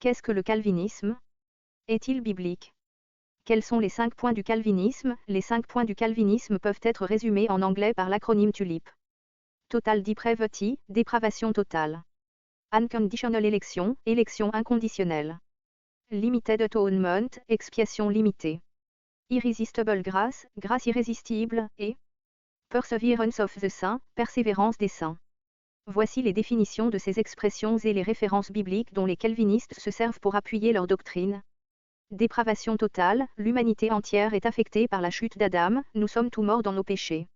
Qu'est-ce que le calvinisme? Est-il biblique? Quels sont les 5 points du calvinisme? Les 5 points du calvinisme peuvent être résumés en anglais par l'acronyme TULIP. Total depravity, dépravation totale. Unconditional election, élection inconditionnelle. Limited atonement, expiation limitée. Irresistible grace, grâce irrésistible, et perseverance of the saints, persévérance des saints. Voici les définitions de ces expressions et les références bibliques dont les calvinistes se servent pour appuyer leur doctrine. Dépravation totale, l'humanité entière est affectée par la chute d'Adam, nous sommes tous morts dans nos péchés.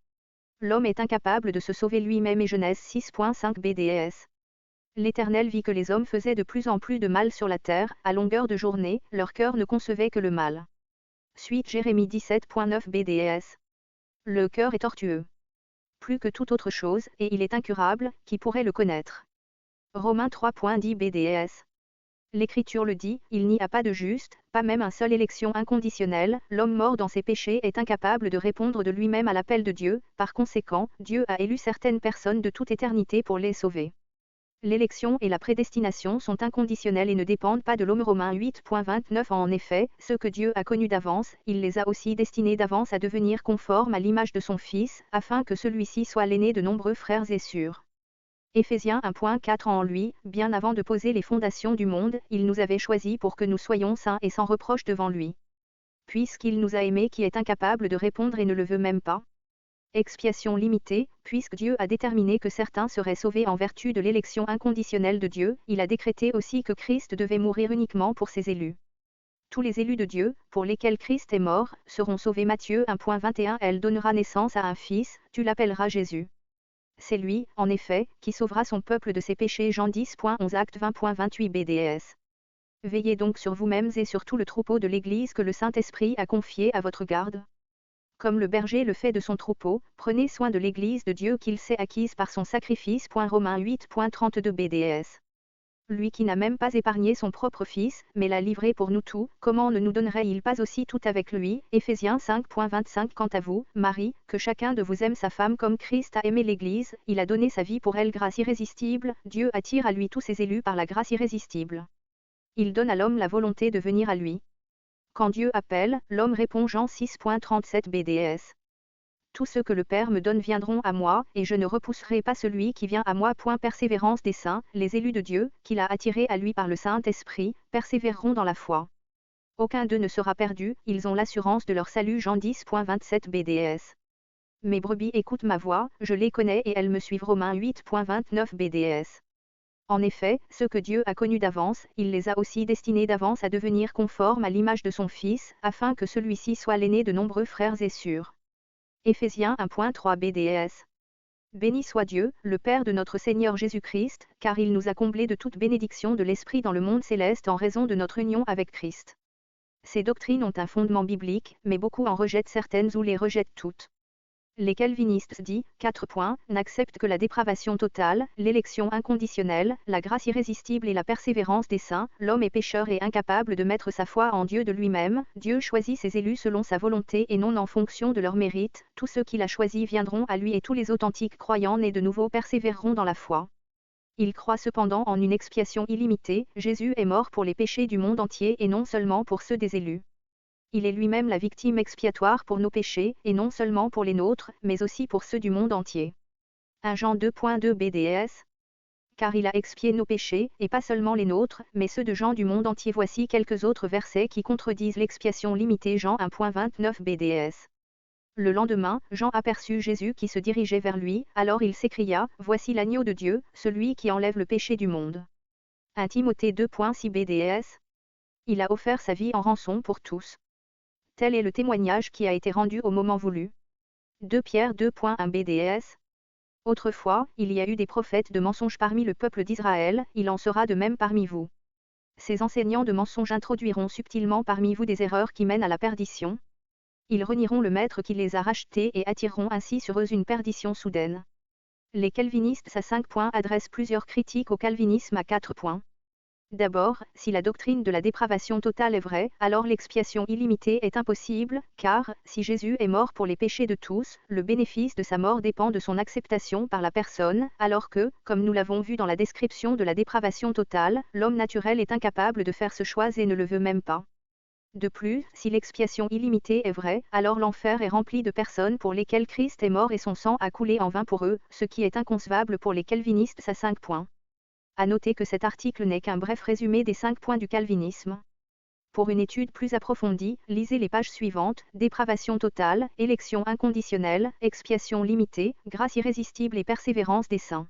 L'homme est incapable de se sauver lui-même et Genèse 6.5 BDS. L'Éternel vit que les hommes faisaient de plus en plus de mal sur la terre, à longueur de journée, leur cœur ne concevait que le mal. Suite Jérémie 17.9 BDS. Le cœur est tortueux. Plus que toute autre chose, et il est incurable, qui pourrait le connaître. Romains 3.10 BDS. L'Écriture le dit, il n'y a pas de juste, pas même un seul élection inconditionnelle, l'homme mort dans ses péchés est incapable de répondre de lui-même à l'appel de Dieu, par conséquent, Dieu a élu certaines personnes de toute éternité pour les sauver. L'élection et la prédestination sont inconditionnelles et ne dépendent pas de l'homme. Romains 8.29. En effet, ceux que Dieu a connus d'avance, il les a aussi destinés d'avance à devenir conformes à l'image de son Fils, afin que celui-ci soit l'aîné de nombreux frères et sœurs. Éphésiens 1.4. En lui, bien avant de poser les fondations du monde, il nous avait choisis pour que nous soyons saints et sans reproche devant lui. Puisqu'il nous a aimés qui est incapable de répondre et ne le veut même pas. Expiation limitée, puisque Dieu a déterminé que certains seraient sauvés en vertu de l'élection inconditionnelle de Dieu, il a décrété aussi que Christ devait mourir uniquement pour ses élus. Tous les élus de Dieu, pour lesquels Christ est mort, seront sauvés. Matthieu 1.21. Elle donnera naissance à un fils, tu l'appelleras Jésus. C'est lui, en effet, qui sauvera son peuple de ses péchés. Jean 10.11 Acte 20.28 BDS. Veillez donc sur vous-mêmes et sur tout le troupeau de l'Église que le Saint-Esprit a confié à votre garde. Comme le berger le fait de son troupeau, prenez soin de l'Église de Dieu qu'il s'est acquise par son sacrifice. Romains 8.32 BDS. Lui qui n'a même pas épargné son propre Fils, mais l'a livré pour nous tous, comment ne nous donnerait-il pas aussi tout avec lui? Éphésiens 5.25 Quant à vous, Marie, que chacun de vous aime sa femme comme Christ a aimé l'Église, il a donné sa vie pour elle. Grâce irrésistible, Dieu attire à lui tous ses élus par la grâce irrésistible. Il donne à l'homme la volonté de venir à lui. Quand Dieu appelle, l'homme répond. Jean 6.37 BDS. Tous ceux que le Père me donne viendront à moi, et je ne repousserai pas celui qui vient à moi. Persévérance des saints, les élus de Dieu, qu'il a attirés à lui par le Saint-Esprit, persévéreront dans la foi. Aucun d'eux ne sera perdu, ils ont l'assurance de leur salut. Jean 10.27 BDS. Mes brebis écoutent ma voix, je les connais et elles me suivent. Romains 8.29 BDS. En effet, ceux que Dieu a connus d'avance, il les a aussi destinés d'avance à devenir conformes à l'image de son Fils, afin que celui-ci soit l'aîné de nombreux frères et sœurs. Éphésiens 1.3 BDS. Béni soit Dieu, le Père de notre Seigneur Jésus-Christ, car il nous a comblés de toute bénédiction de l'Esprit dans le monde céleste en raison de notre union avec Christ. Ces doctrines ont un fondement biblique, mais beaucoup en rejettent certaines ou les rejettent toutes. Les calvinistes disent, 4 points, n'acceptent que la dépravation totale, l'élection inconditionnelle, la grâce irrésistible et la persévérance des saints. L'homme est pécheur et incapable de mettre sa foi en Dieu de lui-même. Dieu choisit ses élus selon sa volonté et non en fonction de leur mérite. Tous ceux qu'il a choisis viendront à lui et tous les authentiques croyants nés de nouveau persévéreront dans la foi. Ils croient cependant en une expiation illimitée. Jésus est mort pour les péchés du monde entier et non seulement pour ceux des élus. Il est lui-même la victime expiatoire pour nos péchés, et non seulement pour les nôtres, mais aussi pour ceux du monde entier. 1 Jean 2.2 BDS. Car il a expié nos péchés, et pas seulement les nôtres, mais ceux de gens du monde entier. Voici quelques autres versets qui contredisent l'expiation limitée. Jean 1.29 BDS. Le lendemain, Jean aperçut Jésus qui se dirigeait vers lui, alors il s'écria, voici l'agneau de Dieu, celui qui enlève le péché du monde. 1 Timothée 2.6 BDS. Il a offert sa vie en rançon pour tous. Tel est le témoignage qui a été rendu au moment voulu. 2 Pierre 2.1 BDS. Autrefois, il y a eu des prophètes de mensonges parmi le peuple d'Israël, il en sera de même parmi vous. Ces enseignants de mensonges introduiront subtilement parmi vous des erreurs qui mènent à la perdition. Ils renieront le Maître qui les a rachetés et attireront ainsi sur eux une perdition soudaine. Les calvinistes à 5 points adressent plusieurs critiques au calvinisme à 4 points. D'abord, si la doctrine de la dépravation totale est vraie, alors l'expiation illimitée est impossible, car, si Jésus est mort pour les péchés de tous, le bénéfice de sa mort dépend de son acceptation par la personne, alors que, comme nous l'avons vu dans la description de la dépravation totale, l'homme naturel est incapable de faire ce choix et ne le veut même pas. De plus, si l'expiation illimitée est vraie, alors l'enfer est rempli de personnes pour lesquelles Christ est mort et son sang a coulé en vain pour eux, ce qui est inconcevable pour les calvinistes à 5 points. À noter que cet article n'est qu'un bref résumé des 5 points du calvinisme. Pour une étude plus approfondie, lisez les pages suivantes: dépravation totale, élection inconditionnelle, expiation limitée, grâce irrésistible et persévérance des saints.